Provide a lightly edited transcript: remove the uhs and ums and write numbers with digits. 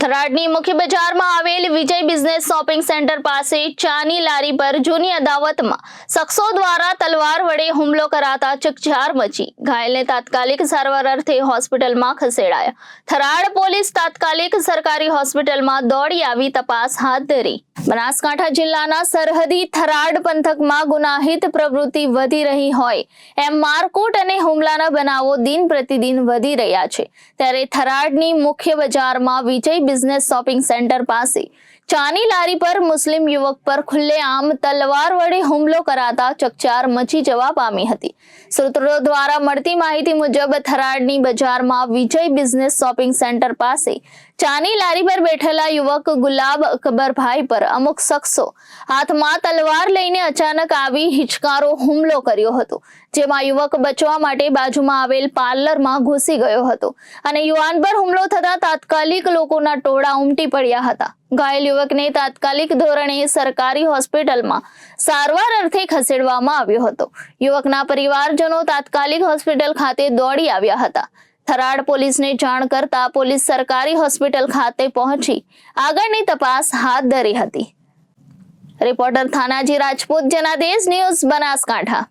થરાદની મુખ્ય બજારમાં આવેલ વિજય બિઝનેસ શોપિંગ સેન્ટર પાસે ચાની લારી પર જૂની અદાવતમાં શખ્સો દ્વારા તલવાર વડે હુમલો કરાતા ચકચાર મચી ઘાયલને તાત્કાલિક સારવાર અર્થે હોસ્પિટલમાં ખસેડાયા। થરાદ પોલીસ તાત્કાલિક સરકારી હોસ્પિટલમાં દોડી આવી તપાસ હાથ ધરી। બનાસકાંઠા જિલ્લાના સરહદી થરાદ પંથકમાં ગુનાહિત પ્રવૃત્તિ વધી રહી હોય એમ મારકૂટ અને હુમલાના બનાવો દિન પ્રતિદિન વધી રહ્યા છે, ત્યારે થરાદની મુખ્ય બજારમાં વિજય બિઝનેસ શોપિંગ સેન્ટર પાસે ચાની લારી પર મુસ્લિમ યુવક પર ખુલ્લેઆમ તલવાર વડે હુમલો કરાતા ચકચાર મચી જવા પામી હતી। સૂત્રો દ્વારા મળતી માહિતી મુજબ થરાદની બજારમાં વિજય બિઝનેસ શોપિંગ સેન્ટર પાસે ચાની લારી પર બેઠેલા યુવક ગુલાબ અકબરભાઈ પર અમુક શખ્સો હાથમાં તલવાર લઈને અચાનક આવી હિચકારો હુમલો કર્યો હતો, જેમાં યુવક બચવા માટે બાજુમાં આવેલ પાર્લરમાં ઘૂસી ગયો હતો અને યુવાન પર હુમલો થતા તાત્કાલિક લોકોના ટોળા ઉમટી પડ્યા હતા। ઘાયલ યુવકને તાત્કાલિક ધોરણે સરકારી હોસ્પિટલમાં સારવાર અર્થે ખસેડવામાં આવ્યો હતો। યુવકના પરિવારજનો તાત્કાલિક હોસ્પિટલ ખાતે દોડી આવ્યા હતા। થરાદ પોલીસને જાણ કરતા પોલીસ સરકારી હોસ્પિટલ ખાતે પહોંચી આગળની તપાસ હાથ ધરી હતી। Reporter Thanaji Rajput, Janadesh news, Banaskantha.